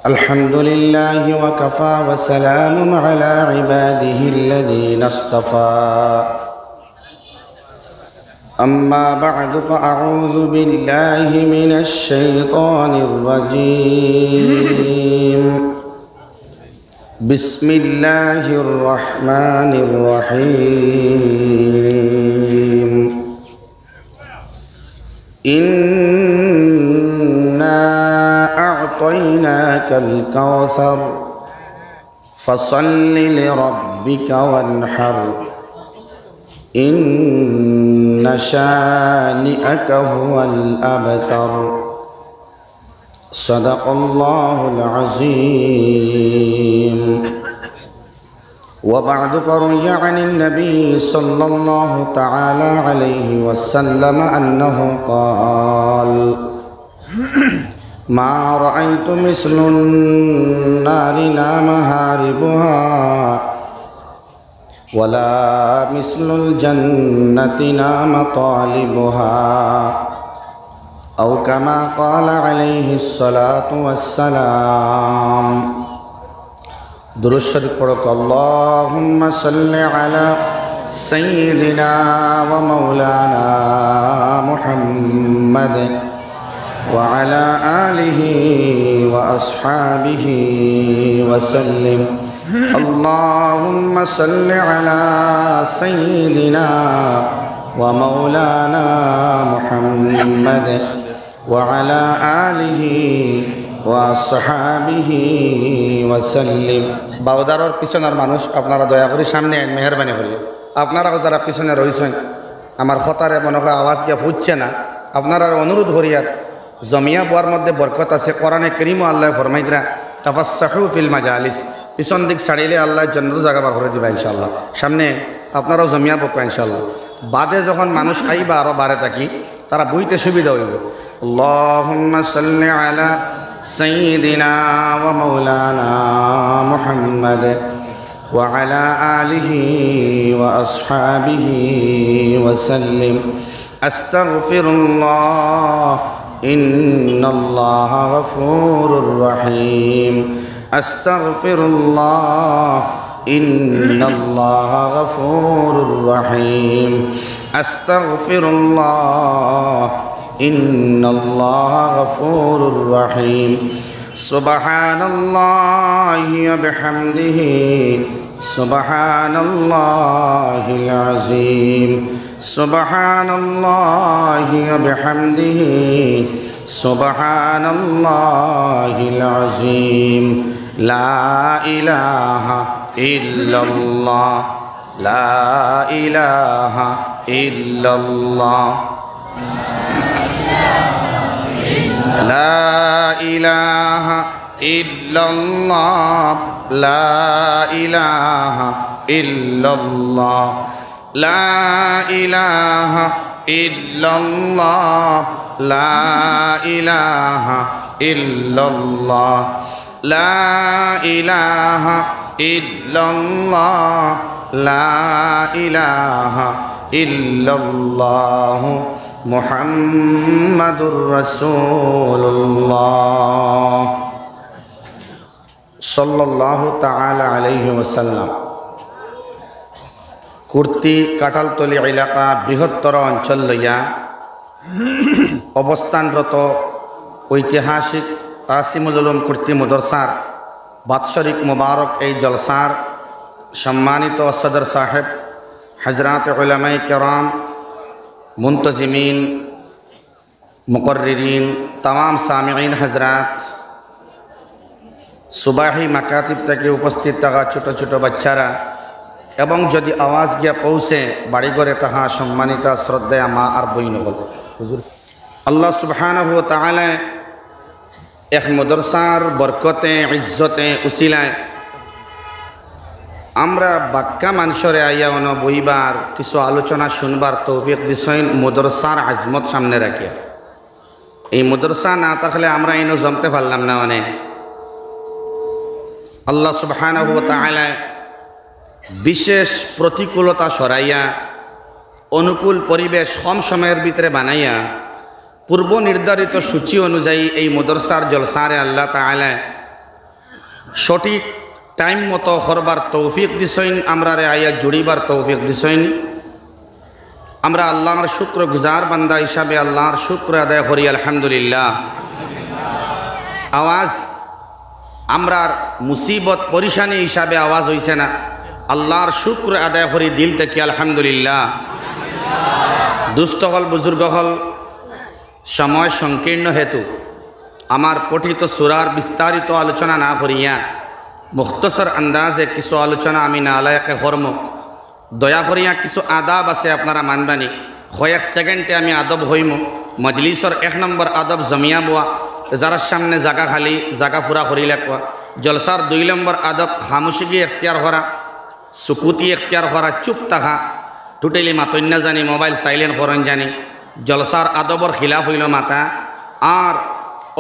আলহামদুলিল্লাহ ওয়া কাফা ওয়া সালামুন আলা ইবাদিহিল্লাযীনা ইসতাফা أما بعد فأعوذ بالله من الشيطان الرجيم بسم الله الرحمن الرحيم إنا أعطيناك الكوثر فصل لربك وانحر إن شانئك هو الأبتر صدق الله العظيم وبعد فروي عن النبي صلى الله تعالى عليه وسلم أنه قال ما رأيت مثل النار نام هاربها ولا مثل الجنة نام طالبها أو كما قال عليه الصلاة والسلام درود شريف پڑھو اللهم صل على سيدنا ومولانا محمد وعلى آله وأصحابه وسلم اللهم صل على سيدنا ومولانا محمد وعلى آله وصحابه وسلم বাউদারর পিছনের মানুষ আপনারা দয়া করে সামনে আইন মেহেরবানি করে আপনারা যারা পিছনে রইছেন আমার খতারে মনে হয় আওয়াজ গিয়া ফুটছে না আপনারা অনুরোধ করিয়ার জমিয়া বোয়ার মধ্যে বরকত আছে কোরআনে কারীম আল্লাহ ফরমাইতরা তাফাসসাহু ফিল মাজালিস পিছন দিক ছাড়িলে আল্লাহ জান্নাত জায়গা বার করে দিবা ইনশাআল্লাহ সামনে আপনারাও জমিয়া বকবা ইনশাআল্লাহ বাদে যখন মানুষ আইবা আরো বারে থাকি তারা বইতে সুবিধা হইব আল্লাহুম্মা সাল্লি আলা সাইয়্যিদিনা ওয়া মাওলানা মুহাম্মাদ ওয়া আলা আলিহি ওয়া আসহাবিহি ওয়া সাল্লিম আস্তাগফিরুল্লাহ ইন্নাল্লাহা গফুরুর রহিম أستغفر الله إن الله غفور رحيم أستغفر الله إن الله غفور رحيم سبحان الله وبحمده سبحان الله العظيم سبحان الله وبحمده سبحان الله العظيم لا إله إلا الله لا إله إلا الله لا إله إلا الله لا إله إلا الله لا إله إلا الله لا إله إلا الله لا إله إلا الله لا إله إلا الله محمد رسول الله صلى الله تعالى عليه وسلم কুর্তি কাটালতলি এলাকা বৃহত্তর অঞ্চল লইয়া অবস্থানরত ঐতিহাসিক কাসিমুল উলুম কুর্তি মাদ্রাসার বাৎসরিক মুবারক এই জলসার সম্মানিত সদর সাহেব হযরত উলামায়ে কেরাম মুনতাজিমিন মুকররিরিন तमाम সামিঈন হযরত সুবাহি মাকাতিব থেকে উপস্থিত থাকা ছোট ছোট বাচ্চারা এবং যদি আওয়াজ গিয়া পৌঁছে বাড়ি ঘরে তাহা সম্মানিত শ্রদ্ধেয়া মা আর বইনগল হুজুর আল্লাহ সুবহানাহু ওয়া তাআলা এক মাদ্রাসার বরকতে ইজ্জতে উসিলায় আমরা বাক্কা মানুষরে আইয়া অন বইবার কিছু আলোচনা শুনবার তৌফিক দিছেন মাদ্রাসার আজমত সামনে রাখিয়া এই মাদ্রাসা না থাকলে আমরা ইনো জমতে পারলাম না মানে আল্লাহ সুবহানাহু ওয়া তাআলা বিশেষ প্রতিকূলতা সরাইয়া অনুকূল পরিবেশ কম সময়ের ভিতরে বানাইয়া পূর্ব নির্ধারিত সূচি অনুযায়ী এই মদরসার জলসারে আল্লাহ তাআলা সঠিক টাইম মতো করবার তৌফিক দিছেন, আমরা রে আয়া জুড়িবার তৌফিক দিছেন। আমরা আল্লাহর শুক্র গুজার বান্দা হিসাবে আল্লাহর শুক্র আদায় করি আলহামদুলিল্লাহ। আওয়াজ আমরার মুসিবত পরিশানি হিসাবে আওয়াজ হইছে না, আল্লাহর শুক্র আদায় করি দিল থেকে আলহামদুলিল্লাহ। দুস্থ হল বুজুর্গ হল, সময় সংকীর্ণ হেতু আমার পঠিত সুরার বিস্তারিত আলোচনা না করিয়া মুখতসর আন্দাজে কিছু আলোচনা আমি নালায়কে কর্ম দয়া করিয়া কিছু আদাব আছে আপনারা মানবানি। কয়েক সেকেন্ডে আমি আদব হইম। মজলিসর 1 নম্বর আদব জমিয়া বোয়া, যারা সামনে জাগা খালি জাগা ফুরা করিলে কোয়া। জলসার 2 নম্বর আদব খামোশিগি এখতিয়ার করা, সুকুতি এখতিয়ার করা, চুপ থাকা, টোটালি মাতন্য জানি, মোবাইল সাইলেন্ট করেন জানি। জলসার আদবর খিলাফ হইল মাতা। আর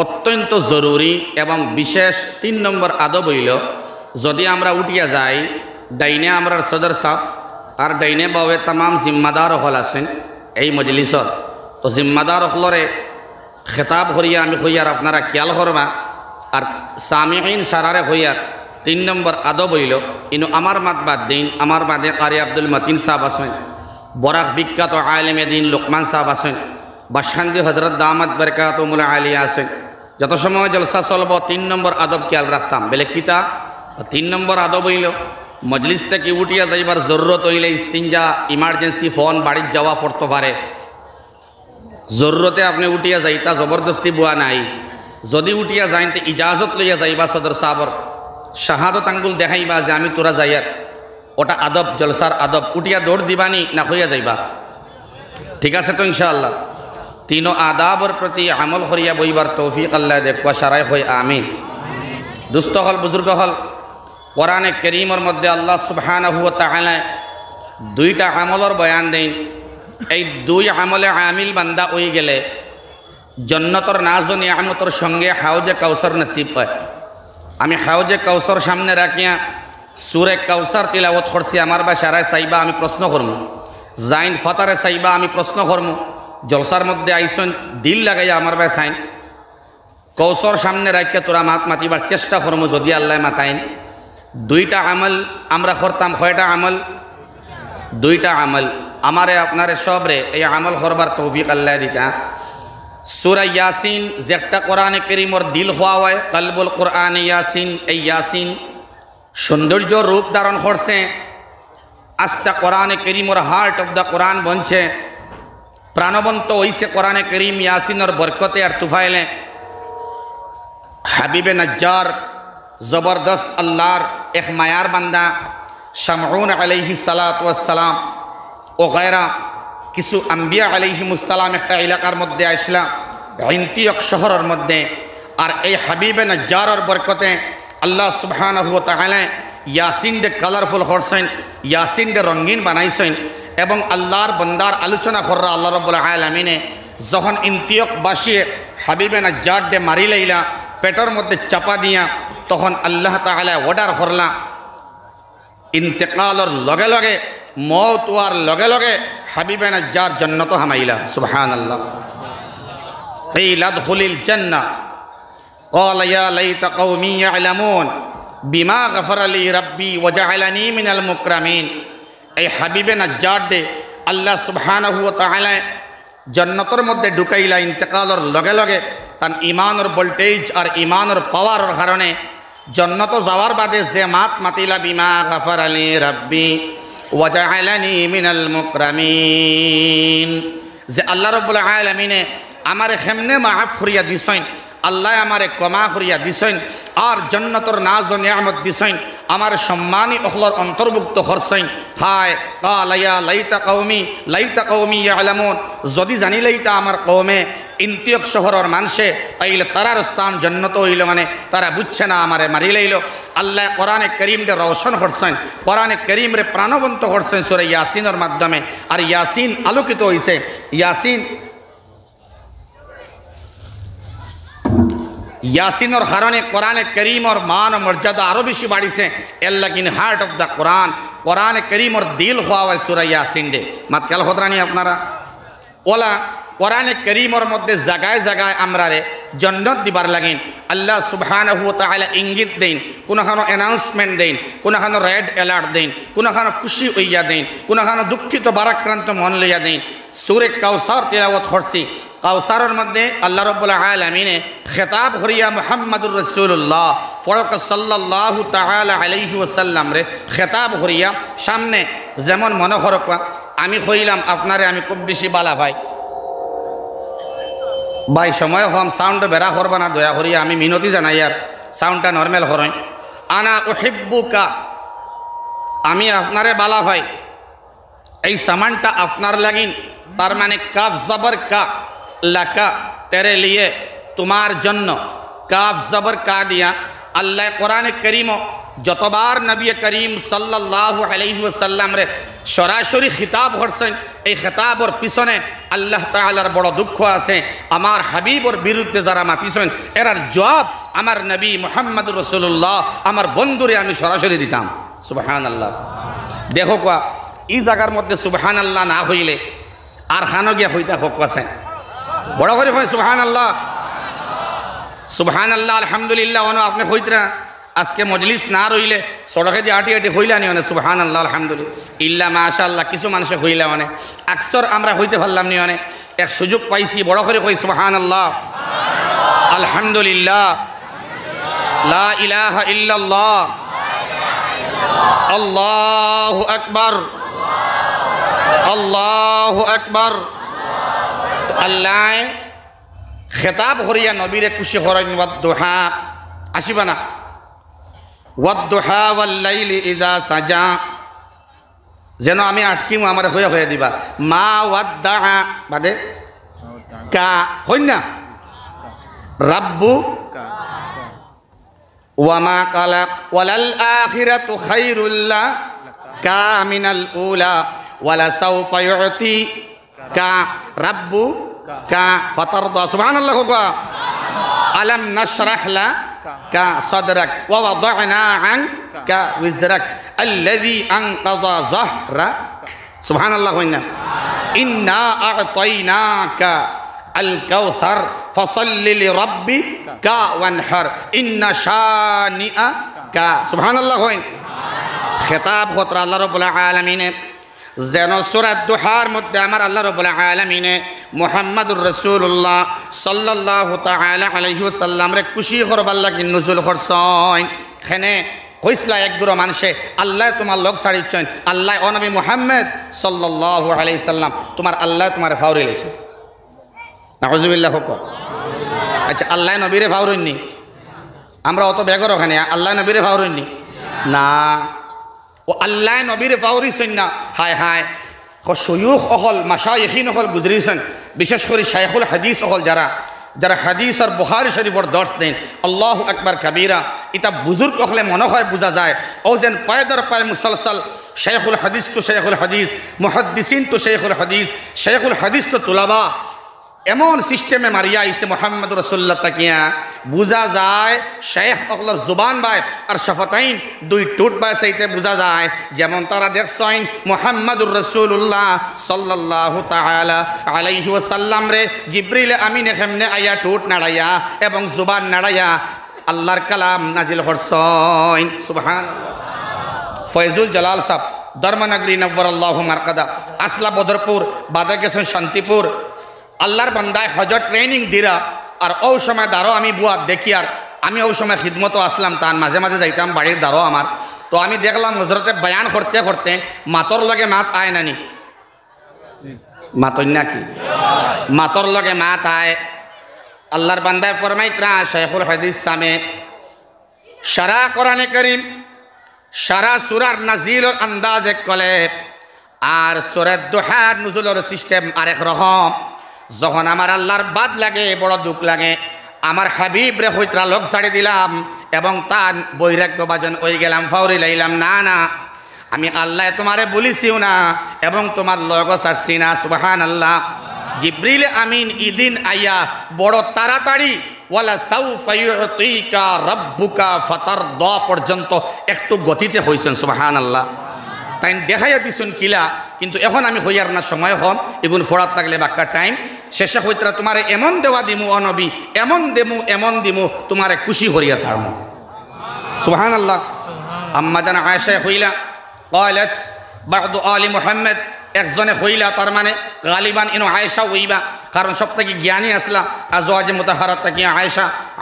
অত্যন্ত জরুরি এবং বিশেষ 3 নম্বর আদব হইল, যদি আমরা উঠিয়া যাই, ডাইনে আমরার সদর সাহ আর ডাইনে বাবে তাম জিম্মাদার হল আছেন এই মজলিসর, তো জিম্মাদার হলরে খেতাব করিয়া আমি হইয়ার আপনারা খেয়াল করবা। আর সামিঈন সারারে হইয়ার 3 নম্বর আদব হইল, ইনু আমার মাত বাদ দিন, আমার বাদে কারি আব্দুল মতিন সাহেব আছেন, বরাক বিখ্যাত আলেমে দিন লোকমান সাহেব আছেন, বাসখান্দি হজরত দামাত বরকাতুল আলিয়া আছেন। যত সময় জলসা চলব 3 নম্বর আদব খেয়াল রাখতাম। বেলে কিতা 3 নম্বর আদব হইল, মজলিস থেকে উঠিয়া যাইবার জরুরত হইলে ইস্তিনজা ইমার্জেন্সি ফোন বাড়ির যাওয়া পড়তে পারে, জরুরতে আপনি উঠিয়া যাইতা, জবরদস্তি বুয়া নাই। যদি উঠিয়া যাইতে ইজাজত লইয়া যাইবা সদর সাহর শাহাদত আঙ্গুল দেখাইবা যে আমি তোরা যাইয়ার, ওটা আদব, জলসার আদব। উঠিয়া দৌড় দিবানি না হইয়া যাইবা, ঠিক আছে তো ইনশাআল্লাহ। 3 আদাবর প্রতি আমল করিয়া বইবার তৌফিক আল্লাহ দেখুয়া সারাই হই আমিন। দুস্থ হল বুজুর্গ হল, কোরআনে কারীমের মধ্যে আল্লাহ সুবহানাহু ওয়া তাআলা 2টা আমলের বয়ান দেন। এই 2 আমলে আমিল বান্দা হয়ে গেলে জান্নাতের নাজ ও নিয়ামতের সঙ্গে হাউজে কাউসার নসিব পায়। আমি হাউজে কাউসার সামনে রাখিয়া সূরা কাউসার তিলাওয়াত করছি, আমার বা সারায় চাইবা আমি প্রশ্ন করব, জাইন ফাতারে চাইবা আমি প্রশ্ন করব। জলসার মধ্যে আইসন দিল লাগাইয়া আমার বা চাইন কৌসর সামনে রাখিয়া তোরা মাতিবার চেষ্টা করব যদি আল্লাহ মাতাইন। 2টা আমল আমরা করতাম, কয়টা আমল? 2টা আমল। আমারে আপনারে সবরে এই আমল করবার তৌফিক আল্লাহ দিতা। সূরা ইয়াসিন যেটা কোরআনে কারীমের দিল হওয়া হয়, কলবুল কোরআন ইয়াসিন, এই ইয়াসিন সৌন্দর্য রূপ ধারণ করছে। আস্তা কোরআনে কারীমের হার্ট অফ দ্য কোরআন বনছে, প্রাণবন্ত হইছে কোরআনে কারীম ইয়াসিনের বরকতে আর তুফাইলে। হাবিবে নজ্জার জবরদস্ত আল্লাহর এক মায়ার বান্দা শামউন আলাইহিস সালাতু ওয়াস সালাম ও গায়রা কিছু আম্বিয়া আলাইহিমুস সালাম একটা এলাকার মধ্যে আসলা, ইন্তিয়ক শহরের মধ্যে। আর এই হাবিবে নজ্জারের বরকতে আল্লাহ সুবহানাহু ওয়া তাআলা ইয়াসিন দে কালারফুল করছেন, ইয়াসিন দে রঙিন বানাইছেন। এবং আল্লাহর বন্দার আলোচনা কররা আল্লাহ রাব্বুল আলামিনে যখন ইন্তিয়ক বাসিয়ে হাবিবে নজ্জার দে মারি লাইলা, পেটের মধ্যে চাপা দিয়া, তখন আল্লাহ তাআলা অর্ডার করলা ইন্তেকালর লগে লগে, মওত হওয়ার লগে লগে হাবিবে নজ্জার জান্নাত হামাইলা। সুবহানাল্লাহ। কিলা দুখুলিল জান্নাহ ক্বালা ইয়া লাইতা কওমি ইয়ালামুন বিমা গফারা লি রাব্বি ওয়া জাআলানি মিনাল মুকরামিন। এই হাবিবে নজ্জার দে আল্লাহ সুবহানাহু ওয়া তাআলা জান্নাতের মধ্যে ঢুকাইলা ইন্তেকালর লগে লগে। তার ইমানের ভোল্টেজ আর ইমানের পাওয়ারের কারণে জান্নাত যাওয়ার বাদে যে মাতিলা বিমা গফারা লি রাব্বি ওয়া জাআলানি মিনাল মুকরামিন, যে আল্লাহ রাব্বুল আলামিনে আমারে কেমনে মাফ করিয়া দিছেন, আল্লাহ আমারে ক্ষমা করিয়া দিছেন আর জান্নাতের নাজ ও নিয়ামত দিছেন, আমার সম্মানী অখলর অন্তর্ভুক্ত করছেন। হায় ক্বালা ইয়া লাইতা কওমি ইয়ালামুন, যদি জানিলেইতা আমার কওমে ইন্তিয়ক শহরের মানুষে, তাইলে তারার স্থান জান্নাত হইল, মানে তারা বুঝছে না আমারে মারি লাইল। আল্লাহ কোরআনে কারীমরে রওশন করছেন, কোরআনে কারীমরে প্রাণবন্ত করছেন সূরা ইয়াসিনের মাধ্যমে। আর ইয়াসিন আলোকিত হইছে। ইয়াসিনের কারণে কোরআনে কারীমের মান ও মর্যাদা আরও বেশি বাড়িছে। এর লাগিন হার্ট অফ দ্য কোরআন, কোরআনে কারীমের দিল হওয়া হয় সূরা ইয়াসিন ডে। মাত খেয়াল হতরানি আপনারা ওলা কোরআনে কারীমের মধ্যে জায়গায় জায়গায় আমরারে জান্নাত দিবার লাগিন আল্লাহ সুবহানাহু ওয়া তাআলা ইঙ্গিত দেন, কোনখানো অ্যানাউন্সমেন্ট দেন, কোনখানো রেড অ্যালার্ট দেন, কোনখানো খুশি হইয়া দেন, কোনখানো দুঃখিত বারাক্রান্ত মন লইয়া দেন। সূরা কাউসার তিলাওয়াত করছি, কাউসারের মধ্যে আল্লাহ রাব্বুল আলামিনে খেতাব করিয়া মুহাম্মদুর রাসূলুল্লাহ ফরক সাল্লাল্লাহু তাআলা আলাইহি ওয়াসাল্লাম রে খেতাব করিয়া সামনে যেমন মনে করক আমি কইলাম আপনারে আমি খুব বেশি বালা ভাই সময় হম সাউন্ড বেড়া করবা না দয়া করিয়া আমি মিনতি জানাই আর সাউন্ডটা নর্মাল করেন। আনা উহিব্বুকা, আমি আপনারে বালা ভাই, এই সামানটা আপনার লাগিন, তার মানে কাফ জবর কা, লাকা তেরে লিয়ে, তোমার জন্য, কাফ জবর কা দিয়া আল্লাহ কোরআনে কারীম যতবার নবী করিম সাল্লাল্লাহু আলাইহি ওয়াসাল্লাম রে সরাসরি খিতাব করছেন, এই খিতাবর পিছনে আল্লাহ তাআলার বড় দুঃখ আছে। আমার হাবিবর বিরুদ্ধে যারা মাতিছেন এরার জবাব আমার নবী মুহাম্মদুর রাসূলুল্লাহ আমার বন্ধুরে আমি সরাসরি দিতাম। সুবহানাল্লাহ। দেখো কোয়া এই জায়গার মধ্যে সুবহানাল্লাহ না হইলে আর খানো গিয়া হইতা হোক আছে বড় করে হয় সুবহানাল্লাহ, সুবহানাল্লাহ, আলহামদুলিল্লাহ। অন আপনি হইতরা আজকে মজলিস না রইলে সড়কে দিয়ে আটি আটি হইলা নি অনেক সুবহানাল্লাহ আলহামদুলিল্লাহ ইল্লা মাশাআল্লাহ, কিছু মানুষে হইলা অনেক আকসর আমরা হইতে পারলাম নি অনেক এক সুযোগ পাইছি বড় করে কই সুবহানাল্লাহ আলহামদুলিল্লাহ লা ইলাহা ইল্লাল্লাহ আল্লাহু আকবার আল্লাহু আকবার। আল্লাহ খেতাব করিয়া নবীরে খুশি করেন ওয়াদ্দুহা, আসিবা না ওয়াদ্দুহা ওয়াল লাইলি ইযা সাজা, যেন আমি আটকিম আমার হয়ে হয়ে দিবা। মা ওয়াদ্দা বাদে কা হই না রাব্বু ওয়া মা কালা ওয়ালাল আখিরাতু খায়রুল লাকা মিনাল উলা ওয়ালা সাওফা ইউতি কা রাব্বু কা ফাতারদা। সুবহানাল্লাহ। আলাম নাশরাহ লাকা সাদরাক ওয়া ওয়াদানা আনকা ওয়িজরাক আল্লাযী আনকাযা যাহরাক। সুবহানাল্লাহ। ইন্না আ'তাইনাকা আল কাউসার ফাসাল্লি লিরাব্বিকা ওয়ানহার ইন্না শানিআকা। সুবহানাল্লাহ। খেতাব হতরা আল্লাহ রাব্বুল আলামিনে যেন সূরা দুহার মধ্যে আমার আল্লাহ রাব্বুল আলামিনে মুহাম্মদুর রাসূলুল্লাহ সাল্লাল্লাহু তাআলা আলাইহি ওয়াসাল্লাম রে খুশি করবার লাগি নজুল করছেন। এখানে কইসলা একগুলো মানুষে আল্লাহ তোমার লোক ছাড়িচ্ছেন, আল্লাহ ও নবী মুহাম্মদ সাল্লাল্লাহু আলাইহি সাল্লাম তোমার আল্লাহ তোমার ফাউরি লইছে। নাউযুবিল্লাহ। আচ্ছা আল্লাহ নবীরে ফাউরইনি, আমরা অত বেগর ওখানে আল্লাহ নবীরে ফাউরইনি না, ও আল্লাহ নবীর ফাউরিছেন না। হায় হায় শয়ুখ অকল মাশায়েখিন অকল গুজরিছেন, বিশেষ করে শাইখুল হাদিস অকল যারা যারা হাদিস আর বুখারী শরীফর দর্শ দেন আল্লাহু আকবার কাবীরা, এটা বুজুর্গ অকলে মনে হয় বোঝা যায় ও যেন পায়দার পায় মুসলসল শাইখুল হাদিস তো শাইখুল হাদিস, মুহাদ্দিসিন তো শাইখুল হাদিস তো তুলাবা, এমন সিস্টেমে মারিয়া আইছে মুহাম্মদুর রাসূলুল্লাহ তাকিয়া বোঝা যায় শেখ অকলর জুবান বাই আর শফাতাইন দুই টুট বাই সেইতে বোঝা যায় যেমন তারা দেখছেন মুহাম্মদুর রাসূলুল্লাহ সাল্লাল্লাহু তাআলা আলাইহি ওয়াসাল্লাম রে জিবরিল আমিন কেমনে আয়া টুট নাড়াইয়া এবং জুবান নাড়াইয়া আল্লাহর কালাম নাজিল করছেন। সুবহানাল্লাহ। ফয়জুল জালাল সাহেব ধর্মনগরী নব্বরাল্লাহু মারকাদা আসলা বদরপুর বাদে গেছেন শান্তিপুর, আল্লাহর বান্দায় হজর ট্রেনিং দিরা আর ও সময় দাঁড়ো আমি বুয়াত দেখি আর আমি ওই সময় খিদমতো আসলাম তার মাঝে মাঝে যাইতাম বাড়ির দাঁড়ো আমার, তো আমি দেখলাম হজরতে বয়ান করতে করতে মাতর লগে মাত আয় নানি মাতই নাকি মাতর লগে মাত আয়। আল্লাহর বান্দায় ফরমাইতরা শাইখুল হাদিস সামে সারা কোরআনে কারীম সারা সূরার নাজিলের আন্দাজ এক কলে আর সূরা দুহার নুজুলের সিস্টেম আরেক রকম। যখন আমার আল্লাহর বাদ লাগে বড় দুঃখ লাগে, আমার হাবিব রে হইতরা লোক ছাড়ি দিলাম এবং তার বৈরাগ্য বাজন হয়ে গেলাম, ফাউরি লাইলাম না না আমি আল্লাহ তোমারে বলিছিও না এবং তোমার লোক ছাড়ছি না। সুবহানাল্লাহ। জিবরিল আমিন ইদিন আইয়া বড় তাড়াতাড়ি ওয়ালা সাউফা ইউতিকা রাব্বুকা ফাতারদা পর্যন্ত একটু গতিতে হইছেন। সুবহানাল্লাহ। তাই দেখাইয়া দিছুন কিলা, কিন্তু এখন আমি হইয়ার না সময় হম এগুন ফোড়াত থাকলে বাক্কার টাইম শেষে হইতরা তোমারে এমন দেওয়া দিমু অনবী, এমন দিমু তোমারে খুশি হরিয়া ছাড়মু। সুবহানাল্লাহ। আম্মা জান আয়েশা হইলা ক্বালাত বা'দু আলি মুহাম্মদ, একজনে হইলা, তার মানে গালিবান ইনো আয়েশা হইবা, কারণ সব থেকে জ্ঞানী আসলা আজওয়াজে মুতাহহারাত থেকে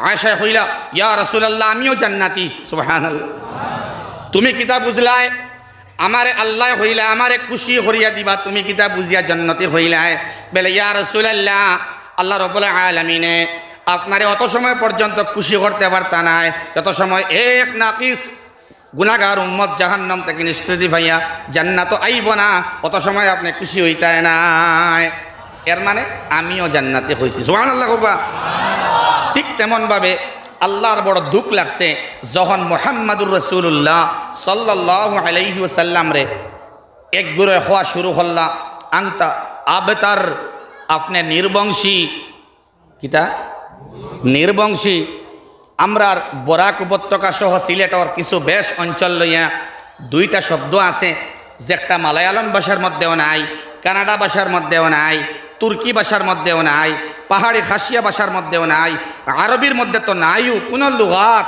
আয়েশা হইলা ইয়া রাসূলুল্লাহ আমিও জান্নাতি। সুবহানাল্লাহ। তুমি কিতা বুঝলাই? আমারে আল্লাহ হইলা আমারে খুশি করিয়া দিবা, তুমি কিতা বুঝিয়া জান্নাতি হইলাই? বলে ইয়া রাসূলুল্লাহ আল্লাহ রাব্বুল আলামিনে আপনারে অত সময় পর্যন্ত খুশি করতে পারতা নাই যত সময় এক নাকিস গুনাহগার উম্মত জাহান্নাম থেকে নিষ্কৃতি পাইয়া জান্নাত আইব না, অত সময় আপনি খুশি হইতাই নাই। এর মানে আমিও জান্নাতি হইছি। সুবহানাল্লাহ। ঠিক তেমনভাবে আল্লাহর বড় দুঃখ লাগছে যখন মুহাম্মাদুর রাসূলুল্লাহ সাল্লাল্লাহু আলাইহি ওয়াসাল্লাম রে এক গুরে হওয়া শুরু হল্লা আংতা আবতার, আপনি নির্বংশী। কিতা নির্বংশী? আমরার বরাক উপত্যকা সহ সিলেটর কিছু বেশ অঞ্চল লইয়া দুইটা শব্দ আছে যে একটা মালায়ালম ভাষার মধ্যেও নাই, কানাডা ভাষার মধ্যেও নাই, তুর্কি ভাষার মধ্যেও নাই, পাহাড়ি খাসিয়া ভাষার মধ্যেও নাই, আরবির মধ্যে তো নাইও, কোনো লুগাত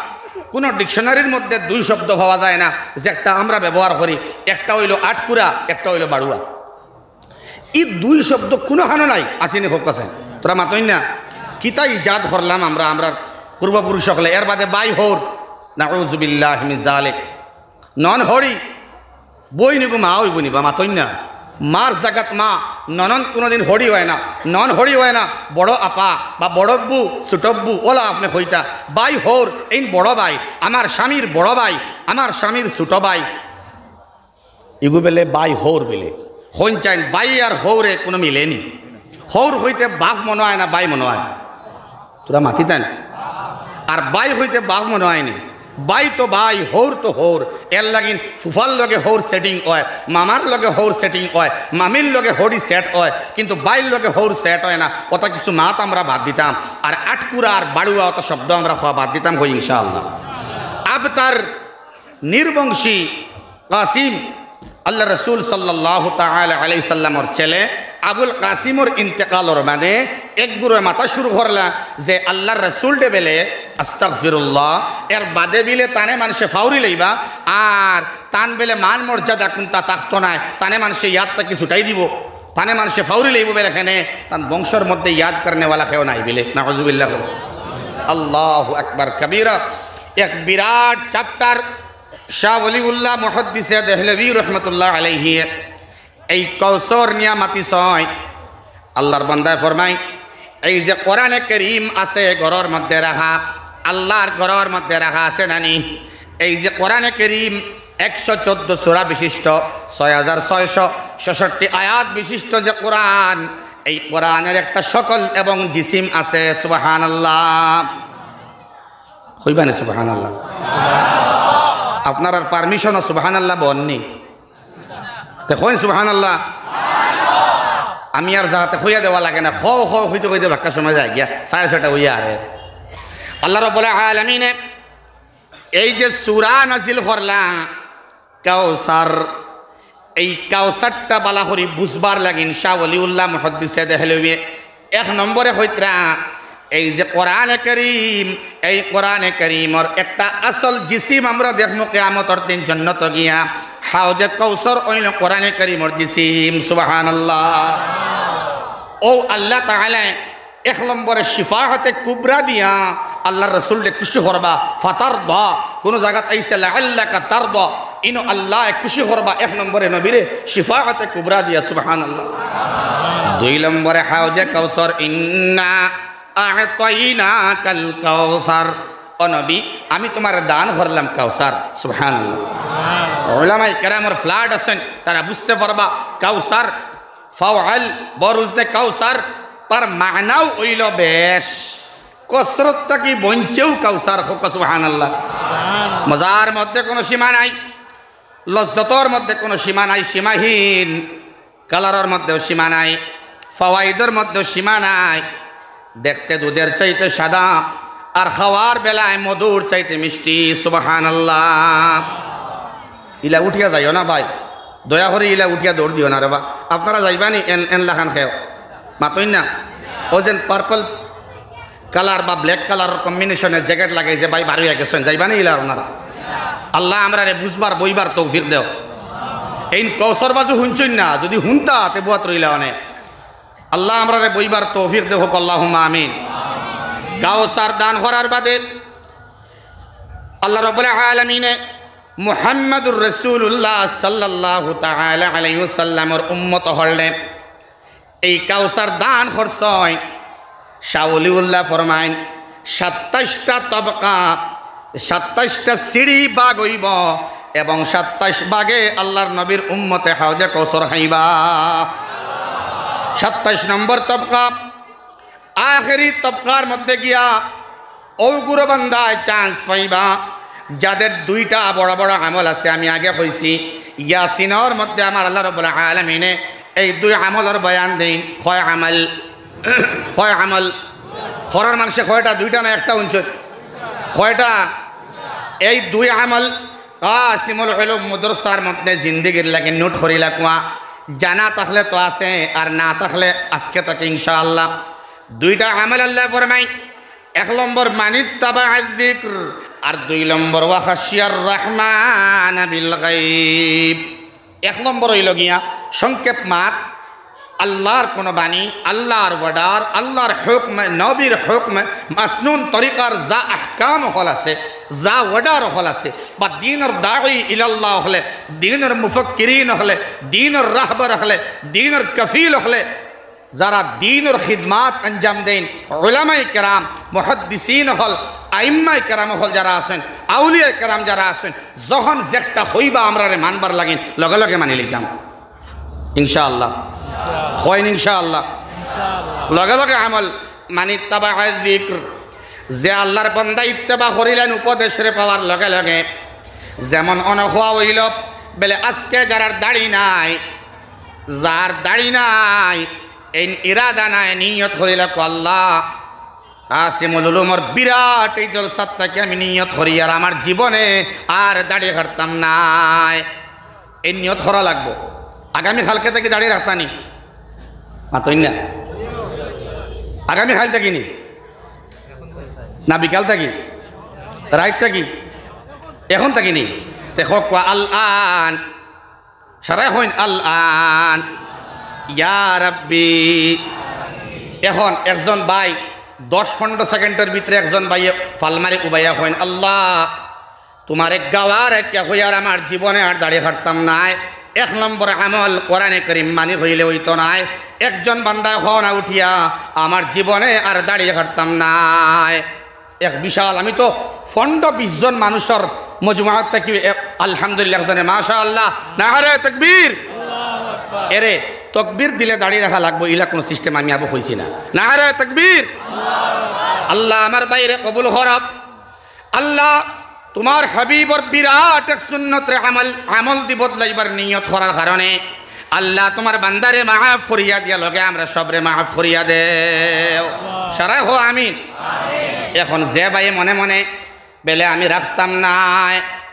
কোনো ডিকশনারির মধ্যে দুই শব্দ পাওয়া যায় না যে একটা আমরা ব্যবহার করি, একটা হইল আটকুরা, একটা হইল বাড়ুয়া। এই দুই শব্দ কোনো হানো নাই, আসেনি হোক আছে তোরা মাতই না। কিতা ইজাদ করলাম আমরা পূর্বপুরুষ সকলে। এর বাদে বাই হোর নাউযুবিল্লাহি মিন যালিক, নন হরি বই নিগু মা হইব নি বা মাতই না। মার জাগাত মা, ননন কোনোদিন হরি হয় না, নন হরি হয় না। বড় আপা বা বড়ব্বু ছোটব্বু ওলা আপনি হইতা। বাই হোর এই বড় ভাই, আমার স্বামীর বড় ভাই, আমার স্বামীর ছোট ভাই, ইগু বেলে বাই হোর বেলে হইন চাইন। বাই আর হৌরে কোনো মিলেনি। হৌর হইতে বাঘ মনে হয় না, বাই মনে হয়। তোরা মাতিতেন। আর বাই হইতে বাঘ মনে হয়নি। বাই তো বাই, হৌর তো হৌর। এর লাগিন ফুফার লগে হৌর সেটিং হয়, মামার লগে হৌর সেটিং হয়, মামির লগে হরি সেট হয়, কিন্তু বাইর লগে হৌর সেট হয় না। অত কিছু মাত আমরা বাদ দিতাম, আর আটকুরা আর বাড়ুয়া অত শব্দ আমরা খাওয়া বাদ দিতাম হই ইনশাআল্লাহ। আবতার নির্বংশী কাসিম আল্লাহ রসুল সাল্লাল্লাহু তাআলা আলাইহি সাল্লামর ছেলে আবুল কাসিমর ইন্তেকালর মানে এক গুরুয়ে মাথা শুরু করলা যে আল্লাহর রসুল ডে বেলে আস্তাগফিরুল্লাহ, এর বাদে বিলে তানে মানুষে ফাউরি লইবা, আর তান বেলে মান মর্যাদা কোনটা থাকতো নাই, তানে মানুষে ইয়াদটা কি ছুটাই দিব, তানে মানুষে ফাউরি লইব বেলে এখানে তান বংশের মধ্যে ইয়াদ করনেওয়ালা কেউ নাই বিলে। নাউযুবিল্লাহ। আল্লাহু আকবার কবীরা। এক বিরাট চ্যাপ্টার শাহ ওলিউল্লাহ মুহাদ্দিসে দেহলভী রহমতুল্লাহ আলাইহি এই কৌসর নিয়া মাতি ছয়। আল্লাহর বান্দায় ফরমায় এই যে কোরআনে কারীম আছে ঘরের মধ্যে রাখা, আল্লাহর ঘরের মধ্যে রাখা আছে নানি, এই যে কোরআনে কারীম 114 সূরা বিশিষ্ট 6666 আয়াত বিশিষ্ট যে কোরআন, এই কোরআনের একটা সকল এবং জিসিম আছে। সুবহানাল্লাহ। কইবানে সুবহানাল্লাহ? আপনার আর পারমিশন সুবহানাল্লাহ বননি দেখুন সুবহানাল্লাহ। আমি আর যাহাতে হইয়া দেওয়া লাগে না, হইতে হইতে বাক্কা সময় যায় গিয়া 6:30 হইয়া আরে। আল্লাহ রাব্বুল আলামিনে এই যে সূরা নাজিল করলা কাউসার, এই কাউসারটা বালা করি বুঝবার লাগিন শাহ ওলিউল্লাহ মুহাদ্দিসে দেহলভী 1 নম্বরে হইতরা এই যে কোরআনে কারীম, এই কোরআনে কারীমর একটা আসল জিসিম আমরা দেখমু কিয়ামতের দিন জান্নাত গিয়া হাউজে কাউসার ওইল কোরআনে কারীমর জিসিম। সুবহানাল্লাহ। ও আল্লাহ তাআলা 1 নম্বরে শিফাআতে কুবরা দিয়া আল্লাহর রাসূলকে খুশি করবা। ফাতারদা কোন জায়গাত আইছে লাআল্লাকা তারদা, ইনো আল্লাহ খুশি করবা 1 নম্বরে নবীরে শিফাআতে কুবরা দিয়া। সুবহানাল্লাহ। 2 নম্বরে হাউজে কাউসার ইন্না আ'তাইনাকাল কাউসার, ও নবী আমি তোমার দান করলাম কাউসার। সুবহানাল্লাহ। উলামায়ে কেরামের ফ্লাড আছেন, তারা বুঝতে পারবা কাউসার ফাওয়াল বরুজদে কাউসার তার মানাও হইল বেশ কসরতটা কি বঞ্চেও কাউসার হোক। সুবহানাল্লাহ। মজার মধ্যে কোনো সীমা নাই, লজ্জতর মধ্যে কোনো সীমা নাই, সীমাহীন। কালারের মধ্যেও সীমা নাই, ফাওয়াইদের মধ্যেও সীমা নাই। দেখতে দুধের চাইতে সাদা, আর খাওয়ার বেলায় মধুর চাইতে মিষ্টি। সুবহানাল্লাহ। ইলা উঠিয়া যাইও না ভাই, দয়া করে ইলা উঠিয়া দৌড় দিও না রে বা আপনারা যাইবানি এন এন লাখান খেও মাতই না ও যেন পার্পল কালার বা ব্ল্যাক কালার কম্বিনেশনের জ্যাকেট লাগাই যে ভাই বাড়ি গেছেন যাইবানি ইলা ওনারা আল্লাহ আমরা রে বুঝবার বইবার তৌফিক দেও এই কৌসর বাজু শুনছই না যদি শুনতা তে বুয়াত রইলা অনেক আল্লাহ আমরা রে বইবার তৌফিক দেও হোক আল্লাহুম্মা আমিন কাউসার দান করার বাদে আল্লাহ রাব্বুল আলামিনে মুহাম্মাদুর রাসূলুল্লাহ সাল্লাল্লাহু তাআলা আলাইহি ওয়াসাল্লামের উম্মত হলে এই কাউসার দান করছয় শাওলিউল্লাহ ফরমাইন 27টা তবকা 27টা সিঁড়ি বাগ হইব এবং 27 বাগে আল্লাহর নবীর উম্মতে হাউজে কাউসার খাইবা 27 নম্বর তবকা আখেরি তবকার মধ্যে গিয়া ওগুলো বান্দায় চান্স পাইবা যাদের দুইটা বড় বড় আমল আছে আমি আগে কইছি ইয়াসিনের মধ্যে আমার আল্লাহ রাব্বুল আলামিনে এই দুই আমলের বয়ান দেন কয় আমল করার মানুষে কয়টা দুইটা না একটা উঞ্চত কয়টা এই দুই আমল কাসিমুল উলুম মাদ্রাসার মধ্যে জিন্দেগির লাগে নোট করিলা কুয়া জানা থাকলে তো আছে আর না থাকলে আজকে তাকে ইনশাআল্লাহ দুইটা আমল আল্লাহ ফরমাই এক নম্বর মানিত্তাবা যিকর আর দুই নম্বর ওয়া খাশিয়ার রহমান বিল গায়ব এক নম্বর হইল গিয়া সংক্ষেপ মাত আল্লাহর কোন বাণী আল্লাহর ওয়ার্ডার আল্লাহর হুকম নবীর হুকম মাসনুন তরিকার যা আহকাম হল আছে যা ওয়ার্ডার হল আছে বা দ্বীনের দাঈ ইলাল্লাহ হলে দ্বীনের মুফাক্কিরিন হলে দ্বীনের রাহবার হলে দ্বীনের কফিল হলে যারা দ্বীনের খিদমাত আঞ্জাম দেন উলামায়ে কেরাম মুহাদ্দিসিন হল আইম্মায়ে কেরাম হল যারা আছেন আউলিয়ায়ে কেরাম যারা আছেন যখন যেটা হইবা আমরা রে মানবার লাগিন লগে লগে মানি লইতাম ইনশাআল্লাহ হইন ইনশাআল্লাহ লগে লগে আমল মানিত্তাবা যিকর যে আল্লাহর বান্দা ইত্তেবা করিলেন উপদেশরে পাওয়ার লগে লগে যেমন অনখোয়া হইল বলে আজকে যার দাড়ি নাই যার দাড়ি নাই এই ইরাদা নাই নিয়ত করিল আল্লাহ কাসিমুল উলুমর বিরাট এই জলসাতটাকে আমি নিয়ত করি আর আমার জীবনে আর দাড়ি কাটতাম নাই এই নিয়ত করা লাগবো আগামী কালকে থেকে দাঁড়িয়ে রাখতানি মাতই না আগামী কাল থাকিনি না বিকাল থাকি রাইত থাকি এখন থাকিনি দেখো আল আন সারাই হইন আল আন ইয়া রাব্বি এখন একজন ভাই 10-15 সেকেন্ডের ভিতরে একজন ভাইয়ে ফালমারি উবাইয়া হইন আল্লাহ তোমার এক গাওয়ার একটা হইয়ার আমার জীবনে আর দাঁড়িয়ে হাঁটতাম নাই এক নম্বর আমল কোরআনে কারীম মানি হইলে হইতো নাই একজন বান্দা হওয়া উঠিয়া আমার জীবনে আর দাঁড়িয়ে হাঁটতাম নাই এক বিশাল আমি তো 15-20 জন মানুষের মজমুআত থেকে আলহামদুলিল্লাহ একজনে মাশাআল্লাহ নারে তাকবীর এরে তকবীর দিলে দাঁড়িয়ে রাখা লাগবো ইলা কোনো সিস্টেম আমি আবু হইছি না নারে তাকবীর আল্লাহ আমার বাইরে কবুল করব আল্লাহ তোমার হাবিবর বিরাট এক সুন্নতের আমল দি বদলাইবার নিয়ত করার কারণে আল্লাহ তোমার বান্দারে মাফ ফরিয়া দিয়া লগে আমরা সবরে মাফ ফরিয়া দেও সারা হো আমিন এখন যে ভাই মনে মনে বেলে আমি রাখতাম না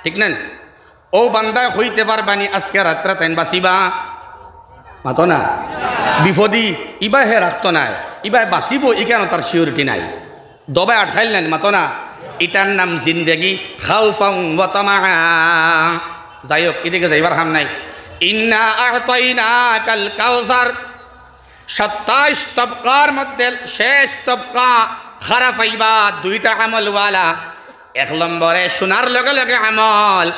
ঠিক না ও বান্দা হইতে পারবানি আজকে রাত্রে তাইন বাঁচিবা মাতো না বিপদি ইবা হে রাখতো না ইবা বাঁচিব ই কেন তার সিউরিটি নাই দবাই আটকাইল নাই মাতো না এটার নাম জিন্দেগি খাউফাউ ওয়া তামাআ যাই হোক এদিকে যাইবার হাম নাই ইন্না আ'তাইনাকাল কাউসার 27 তবকার মধ্যে শেষ তবকা খারাপ হইবা দুইটা আমলওয়ালা এক নম্বরে শোনার লগে লগে আমল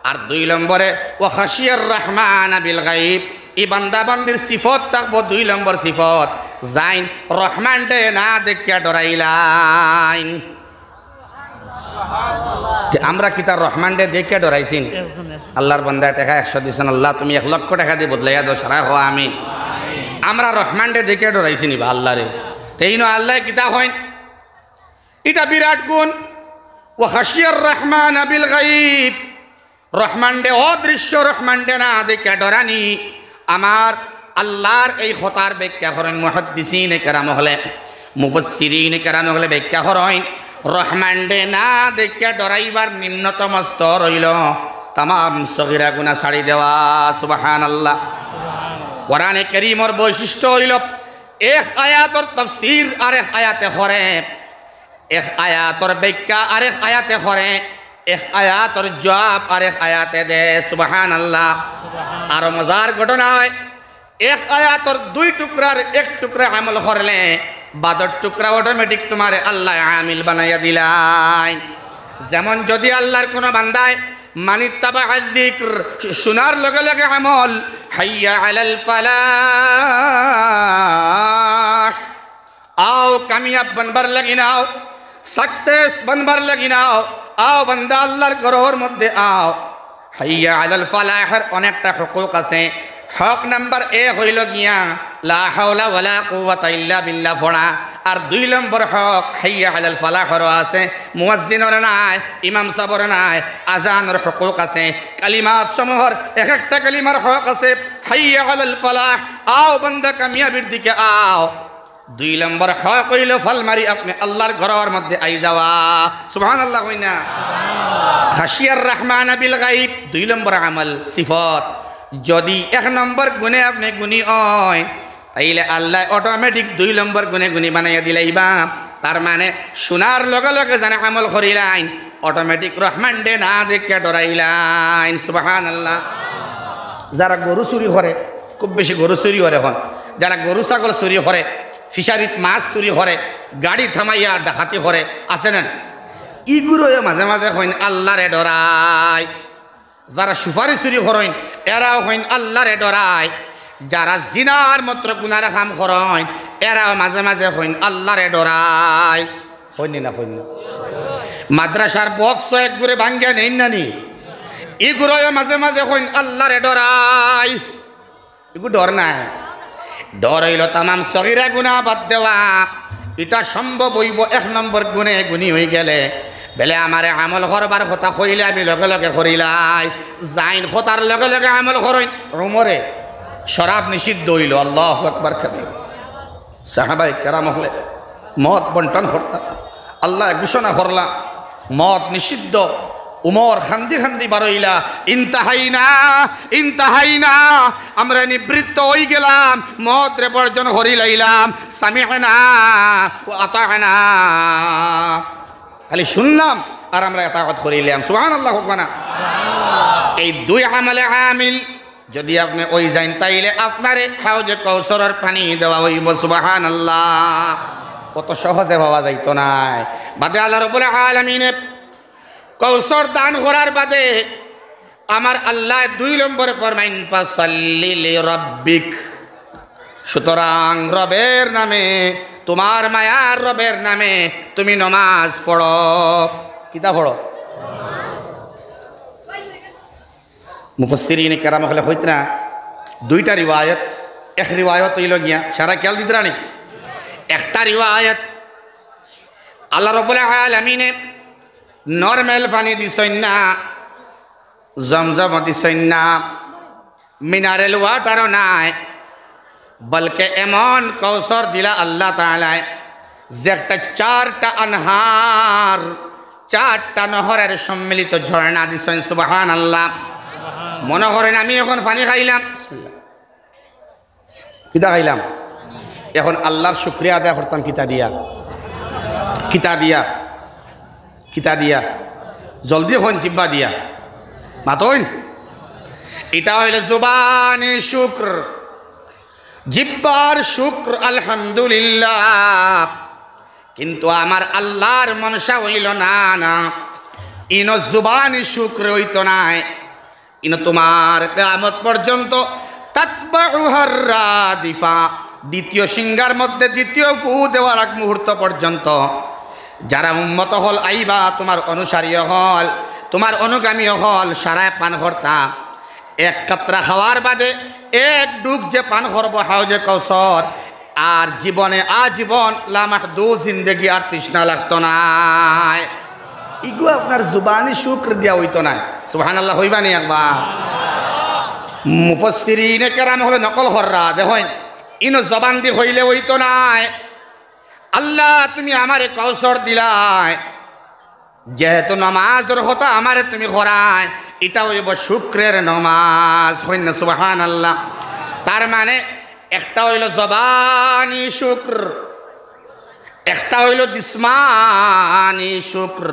আর দুই নম্বরে ওয়া খাশিয়ার রহমান বিল গায়ব এই বান্দা বান্দির সিফত থাকবো দুই নম্বর সিফত যাইন রহমান দে না দেখিয়া ডরাইলাইন আমরা কি তার রহমান ডে দেখে ডরাইছিন আল্লাহর বান্দা টাকা 100 দিছেন আল্লাহ তুমি 1 লক্ষ টাকা দিয়ে বদলাইয়া দাও সারা হওয়া আমি আমরা রহমান ডে দেখে ডরাইছি নিবা আল্লাহ রে তেইনো আল্লাহ কিতা হইন এটা বিরাট গুণ ওয়া খাশিয়ার রহমান বিল গায়ব রহমান ডে অদৃশ্য রহমান ডে না দেখে ডরানি আমার আল্লাহর এই কথার ব্যাখ্যা করেন মুহাদ্দিসিনে কেরাম হলে মুফাসসিরিনে কেরাম হলে ব্যাখ্যা করেন রহমান ডে না দেখে ডরাইবার নিম্নতম স্তর হইল তামাম সগীরা গুনাহ ছাড়ি দেওয়া। সুবহানাল্লাহ। কোরআনে কারীমের বৈশিষ্ট্য হইল এক আয়াতর তাফসীর আরেক আয়াতে করে, এক আয়াতর ব্যাখ্যা আরেক আয়াতে করে, এক আয়াতর জবাব আরেক আয়াতে দে। সুবহানাল্লাহ। আর মজার ঘটনা হয় এক আয়াতর দুই টুকরার এক টুকরা আমল করলে বাদর টুকরা অটোমেটিক তোমার আল্লাহ আমিল বানাইয়া দিলাই। যেমন যদি আল্লাহর কোনো বান্দায় মানিত্তাবা যিকর শোনার লগে লগে আমল, হাইয়া আলাল ফালাহ, আও কামিয়াব বনবার লাগি নাও, সাকসেস বনবার লাগি নাও, আও বান্দা আল্লাহর ঘরের মধ্যে আও। হাইয়া আলাল ফালাহের অনেকটা হুকুক আছে। হক নাম্বার এ হইল গিয়া লা হাওলা ওয়ালা কুওয়াতা ইল্লা বিল্লাহ পড়া। আর 2 নম্বর হক হাইয়া আলাল ফালাহর আছে, মুয়াজ্জিনের নাই, ইমাম সাহেবের নাই, আজানের হুকুক আছে। কালিমাত সমূহর এক একটা কালিমার হক আছে। হাইয়া আলাল ফালাহ, আও বান্দা কামিয়াবির দিকে আও। 2 নম্বর হক হইল ফালমারি আপনি আল্লাহর ঘরের মধ্যে আই যাওয়া। সুবহানাল্লাহ কইনা। খাশিয়ার রহমান বিল গায়ব 2 নম্বর আমল সিফত। যদি 1 নম্বর গুণে আপনি গুণী হয় তাইলে আল্লাহ অটোমেটিক 2 নম্বর গুণে গুণী বানাইয়া দিলাইবা। তার মানে শোনার লগে লগে জানে আমল করিলাইন, অটোমেটিক রহমান ডে না দেখে ডরাইলাইন। সুবহানাল্লাহ। যারা গরু চুরি করে, খুব বেশি গরু চুরি করে এখন, যারা গরু ছাগল চুরি করে, ফিশারিত মাছ চুরি করে, গাড়ি থামাইয়া ডাকাতি করে, আছে না? ইগুলোয়ে মাঝে মাঝে হইন আল্লাহরে ডরায়। যারা সুপারি চুরি করেন এরাও হইন আল্লাহরে ডরায়। যারা জিনার মাত্র গুনার কাম করেন এরাও মাঝে মাঝে হইন আল্লাহরে ডরায়। হইনি না? হইন না? মাদ্রাসার বক্স এক ঘুরে ভাঙ্গিয়া নেই নানি, ইগুলোয়ে মাঝে মাঝে হইন আল্লাহরে ডরায়। এগু ডর নাই, ডর হইল তামাম সগীরা গুনাহ বাদ দেওয়া। এটা সম্ভব হইব 1 নম্বর গুণে গুণী হয়ে গেলে। বেলে আমারে আমল করবার কথা কইলে আমি লগে লগে করিলাই, যাইন কথার লগে লগে আমল করেন। রুমরে শরাব নিষিদ্ধ হইল, আল্লাহু আকবার খাবি। সাহাবায়ে কেরাম হলে মদ বন্টন করতা, আল্লাহ ঘোষণা করলা মদ নিষিদ্ধ। উমর খান্দি খান্দি বারইলা, ইনতাহাইনা ইনতাহাইনা, আমরা নিবৃত্ত হয়ে গেলাম, মদ রে বর্জন হরিলাইলাম। সামি'না ওয়া আতা'না, খালি শুনলাম আর আমরা এতাআত করিলাম। সুবহানাল্লাহ। হোক না? এই 2 আমলে আমিল যদি আপনি ওই যাইন তাইলে আপনারে হাউজে কাউসারের পানি দেওয়া হইব। সুবহানাল্লাহ। কত সহজে ভাবা যাইতো না। বাদে আল্লাহ রাব্বুল আলামিন কাউসার দান করার বাদে আমার আল্লাহ 2 নম্বরে ফরমাইন ফাসাল্লি লিরাব্বিক। সুতরাং রবের নামে, তোমার মায়ার রবের নামে তুমি নমাজ পড়ো। কিতা পড়ো? মুফাসসিরিন কেরাম হলে হইত না 2টা রিওয়ায়ত। এক রিওয়ায়ত হইল গিয়া সারা খেয়াল দিত রানি। একটা রিওয়ায়ত আল্লাহ রাব্বুল আলামিন নরমাল পানি দিছেন না, জমজম দিছেন না, মিনারেল ওয়াটারও নাই, বলকে এমন কৌসর দিলা আল্লাহ তাআলা যে একটা 4টা আনহার, 4টা নহরের সম্মিলিত ঝর্ণা দিছেন। সুবহানাল্লাহ। মনে করেন আমি এখন পানি খাইলাম, কিতা খাইলাম, এখন আল্লাহর শুকরিয়া আদায় করতাম কিতা দিয়া? কিতা দিয়া? কিতা দিয়া? জলদি হন জিব্বা দিয়া মাতইন। এটা হইল জুবানি শুকর, জিব্বার শুকর, আলহামদুলিল্লাহ। কিন্তু আমার আল্লাহর মনসা হইল না, না ইনো জুবানি শুকর হইতো নাই, ইনো তোমার কিয়ামত পর্যন্ত তাতবাউহার রাদিফা, দ্বিতীয় সিংহার মধ্যে দ্বিতীয় ফু দেওয়ার এক মুহূর্ত পর্যন্ত যারা উম্মত হল আইবা, তোমার অনুসারী হল, তোমার অনুগামী হল, সারায় পান করতা। 1 কাতরা খাওয়ার বাদে 1 ডুব যে পান করবো হাউজে কাউসার, আর জীবনে আজীবন লামাহদুদ জিন্দেগি আর তৃষ্ণা লাগতো না। ইগু আপনার জুবানি শুকর দিয়া হইতো না। সুবহানাল্লাহ হইবানি একবার। মুফাসসিরিনে কেরাম হলে নকল কররা দেখেন ইনো জবান দি হইলে হইতো না। আল্লাহ তুমি আমারে কাউসার দিলাই, যেহেতু নামাজের হতো আমারে তুমি করায়, এটা হইব শুক্রের নমাজ হইন না সুবহানাল্লাহ। তার মানে একটা হইল জবানি শুক্র, একটা হইল জিসমানি শুক্র।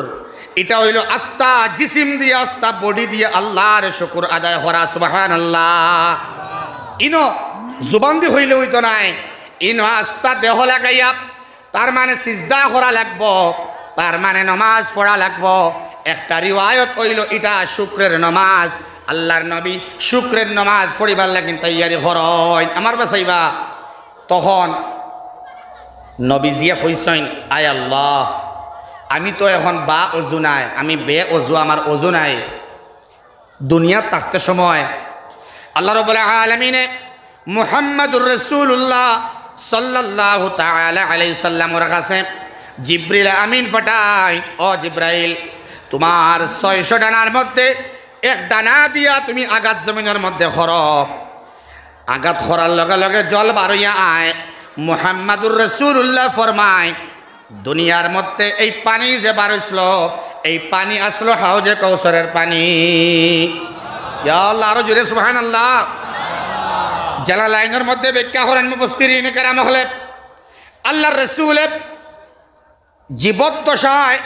এটা হইল আস্থা জিসিম দিয়ে, আস্থা বডি দিয়ে আল্লাহর শুকর আদায় করা সুবহানাল্লাহ। ইনো জুবান দিয়ে হইলে হইতো নাই, ইনো আস্থা দেহ লাগাইয়া, তার মানে সিজদা করা লাগবো, তার মানে নমাজ পড়া লাগবো। একটা রিওয়ায়ত হইল এটা শুক্রের নমাজ। আল্লাহর নবী শুক্রের নমাজ পড়িবার লাগিন তৈয়ারি হরয় আমার বাসাইবা। তখন নবীজিয়ে কইছেন, আয় আল্লাহ, আমি তো এখন বা অজু নাই, আমি বে অজু, আমার অজু নাই। দুনিয়াত থাকতে সময় আল্লাহ রাব্বুল আলামিনে মুহাম্মাদুর রাসূলুল্লাহ সাল্লাল্লাহু তাআলা আলাইহি সাল্লামের কাছে জিবরিল আমিন ফাটাই, ও জিব্রাইল, তোমার 600 ডানার মধ্যে এক ডানা দিয়া তুমি আঘাত জমিনের মধ্যে করো। আঘাত করার লগে লগে জল বারইয়া আয়। মুহাম্মাদুর রাসূলুল্লাহ ফরমায়, দুনিয়ার মধ্যে এই পানি যে বারইছিল, এই পানি আসলো হাউজে কৌসরের পানি। ইয়া আল্লাহ, আরো জোরে সুবহানাল্লাহ। জালালাইনের মধ্যে ব্যাখ্যা করেন মুফাসসিরিন কেরাম হলে, আল্লাহর রাসূল জীবদ্দশায়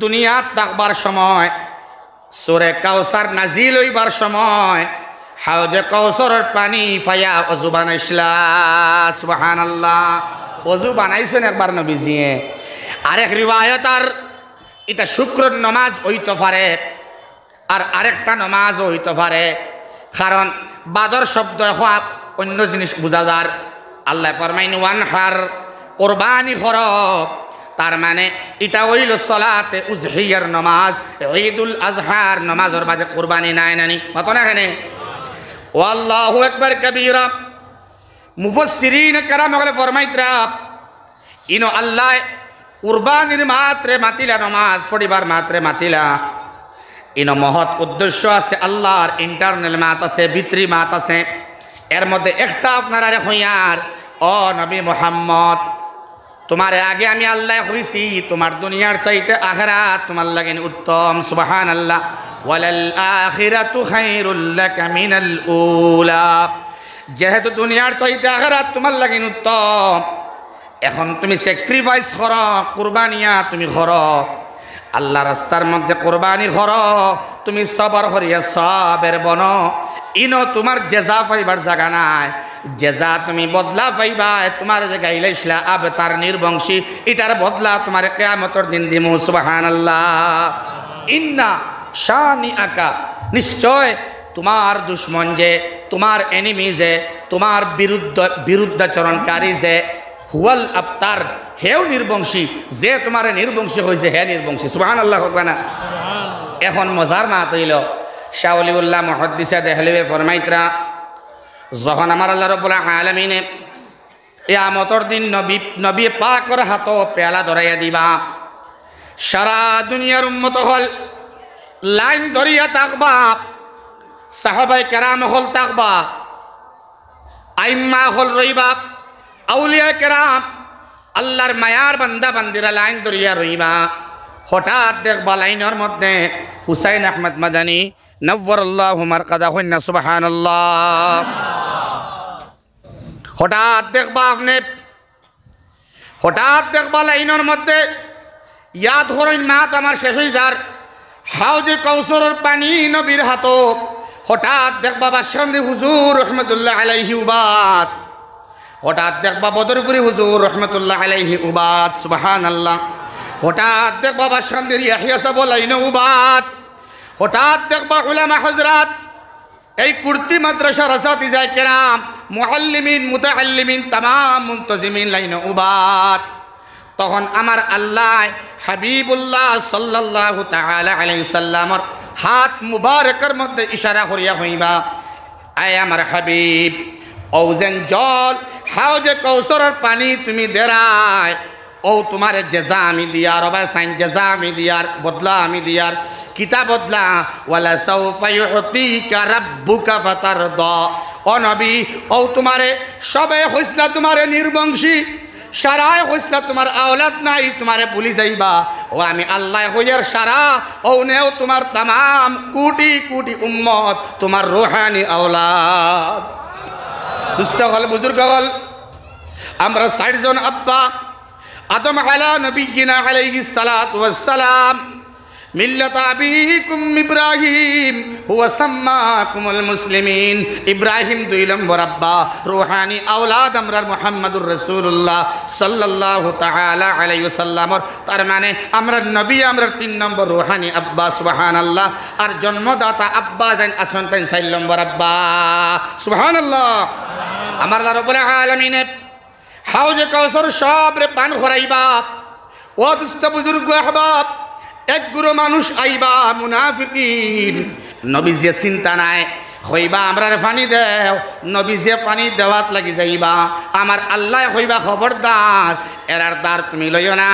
দুনিয়াত থাকবার সময়, সূরা কাউসার নাজিল হইবার সময় হাউজে কৌসরের পানি ফায়া অজু বানাইছিলা সুবহানাল্লাহ। অজু বানাইছেন একবার নবীজিয়ে। আরেক রিওয়ায়াত আর এটা শুক্রের নমাজ হইতে পারে, আর আরেকটা নমাজ হইতে পারে, কারণ বাদর শব্দ হওয়া অন্য জিনিস বোঝা যার। আল্লাহ ফরমাইন ওয়ানহার, কোরবানি করব। তার মানে এটা হইল সলাতে উজহিয়ার নমাজ, ঈদুল আজহার নমাজের বাদে কোরবানি নাই নানি মত না এখানে। আল্লাহু আকবার কবীরা। মুফাসসিরিন কেরাম হলে ফরমাইতরা, ইনো আল্লাহ কুরবানির মাত্রে মাতিলা, নমাজ পড়িবার মাত্রে মাতিলা। ইনো মহৎ উদ্দেশ্য আছে, আল্লাহর ইন্টারনাল মাত আছে, ভিতরি মাত আছে। এর মধ্যে একটা আপনারা হইয়ার, ও নবী মুহাম্মদ, তোমার আগে আমি আল্লাহ হইছি, তোমার দুনিয়ার চাইতে আখিরাত তোমার লাগেন উত্তম সুবহানাল্লাহ। ওয়ালাল আখিরাতু খায়রুল লাকা মিনাল উলা। যেহেতু দুনিয়ার চাইতে আখিরাত তোমার লাগেন উত্তম, এখন তুমি স্যাক্রিফাইস করো, কুরবানিয়া তুমি করো, আল্লাহ রাস্তার মধ্যে কুরবানি করো, তুমি সবর করিয়া সবের বনো। ইনো তোমার জেজা পাইবার জায়গা নাই, জেজা তুমি বদলা পাইবা। তোমার যে গাইলাইছিলা আব তার নির্বংশী, এটার বদলা তোমার কিয়ামতের দিন দিমু সুবহানাল্লাহ। ইন্না শানি আকা, নিশ্চয় তোমার দুশ্মন যে, তোমার এনিমি যে, তোমার বিরুদ্ধাচরণকারী যে, হুয়াল আবতার, হেও নির্বংশী, যে তোমার নির্বংশী হয়েছে হে নির্বংশী সুবহানাল্লাহ হোক না। এখন মজার মাত হইল, শাহ ওলিউল্লাহ মুহাদ্দিসে দেহলেবে ফরমাইতরা, যখন আমার আল্লাহ রাব্বুল আলামিনে কিয়ামতের দিন নবী পাকের হাতে পেয়ালা ধরাইয়া দিবা, সারা দুনিয়ার উম্মত হল লাইন ধরিয়া থাকবা, সাহাবায়ে কেরাম হল থাকবা, আইম্মা হল রইবা, আউলিয়া কেরাম আল্লাহর মায়ার বান্দা বান্দিরা লাইন ধরিয়া রইবা। হঠাৎ দেখবা লাইনের মধ্যে হুসাইন আহমদ মাদানী নব্বরাল্লাহু মারকাদা হইনা সুবহানাল্লাহ। হঠাৎ দেখবা আপনি, হঠাৎ দেখবা লাইনের মধ্যে ইয়াদ হরইন মাত আমার শেষ হয়ে যার, হাউজে কৌসরের পানি নবীর হাতো। হঠাৎ দেখবা বাসকান্দি হুজুর রহমতুল্লাহ আলাইহি উবাদ, হঠাৎ দেখবা বদরপুরি হুজুর রহমতুল্লাহ আলাইহি উবাদ সুবহানাল্লাহ। হঠাৎ দেখবা বাসকান্দির ইয়াহিয়া সাহেব লাইনে উবাদ। হঠাৎ দেখবা উলামা হযরত, এই কুর্তি মাদ্রাসা রাসাতিজায়ে কেরাম, মুআল্লিমিন মুতাআল্লিমিন তামাম মুনতাজিমিন লাইনে উবাদ। তখন আমার আল্লাহ হাবিবুল্লাহ সাল্লাল্লাহু তাআলা আলাইহি সাল্লামর হাত মুবারকের মধ্যে ইশারা করিয়া হইবা, আয় আমার হাবিব, ওজেন জল হাউজে কৌসরের পানি তুমি দেরায়, ও তোমার জেজা আমি দিয়ার, ওবা সাইন জেজা আমি দিয়ার, বদলা আমি দিয়ার, কিতা বদলা, ওয়ালা সাউফা ইউতিকা রাব্বুকা ফাতারদা। ও নবী, ও তোমারে সবে হইসলা তোমারে নির্বংশী, সারায় হইসলা তোমার আওলাদ নাই, তোমারে ভুলি যাইবা, ও আমি আল্লাহ হইয়ার সারা ও নেও তোমার তাম কোটি কোটি উম্মত তোমার রুহানি আওলাদ। দুষ্ট হল বুজুর্গ হল আমরা ৬০ জন আব্বা আদম আলা নবিয়িনা আলাইহিস সালাতু ওয়াস সালাম মিল্লাত আবিকুম ইব্রাহিম হুয়া সাম্মাকুমুল মুসলিমিন। ইব্রাহিম ২ নম্বর আব্বা, রুহানি আওলাদ আমরা মুহাম্মদুর রাসূলুল্লাহ সাল্লাল্লাহু তাআলা আলাইহি ওয়াসাল্লামর, তার মানে আমরা নবী আমরা ৩ নম্বর রুহানি আব্বা। সুবহানাল্লাহ। আর জন্মদাতা আব্বা যেন আসন তাই ৪ নম্বর আব্বা। সুবহানাল্লাহ। আমার আল্লাহ রাব্বুল আলামিন হাউজে কাউসার সবরে পান করাইবা। ও দুস্থ বুজুর্গ আহবাব, এক গুরু মানুষ আইবা মুনাফিকিন, নবী যে চিন্তা নাই হইবা আমরা পানি দেও, নবী যে পানি দেওয়াত লাগি যাইবা। আমার আল্লাহ হইবা খবরদার এরার দ্বার তুমি লইও না,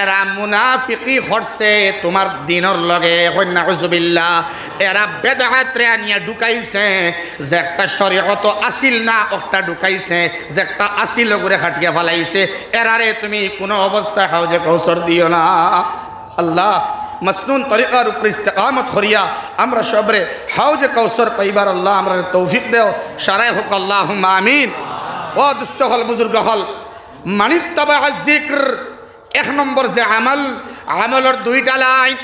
এরা মুনাফিকি হরছে তোমার দিনর লগে। নাউজুবিল্লাহ। এরা বেদাতে আনিয়া ঢুকাইছে, যে একটা শরীয়ত আসিল না ওটা ঢুকাইছে, যে একটা আসিল করে হাটিয়া ফেলাইছে। এরারে তুমি কোনো অবস্থায় হাউজে কাউসার দিও না। আল্লাহ মসনুন তরিকার উপর ইস্তেকামত করিয়া আমরা সবরে হাউজে কাউসার পাইবার আল্লাহ আমরা তৌফিক দেও। সারাই হোক আল্লাহুম্মা আমিন। ও দুস্থ হল বুজুর্গ হল মানিত্তাবা যিকর, ১ নম্বর যে আমলের ২টা লাইন।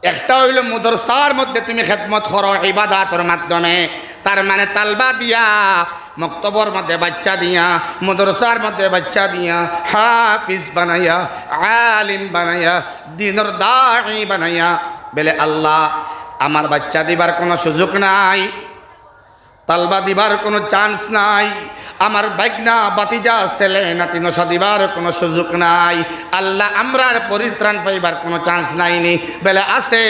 একটা হইল মুদরসার মধ্যে তুমি খেদমত করো ইবাদতের মাধ্যমে, তার মানে তালবা দিয়া, মক্তবর মধ্যে বাচ্চা দিয়া, মুদরসার মধ্যে বাচ্চা দিয়া, হাফিজ বানাইয়া, আলিম বানাইয়া, দিনের দাঈ বানাইয়া। বলে আল্লাহ আমার বাচ্চা দিবার কোনো সুযোগ নাই, তালবা দিবার কোনো চান্স নাই, আমার বাইকনা বাতিজা ছেলে নাতি নশা দিবার কোনো সুযোগ নাই। আল্লাহ আমরার পরিত্রাণ পাইবার কোনো চান্স নাইনি। বেলে আছে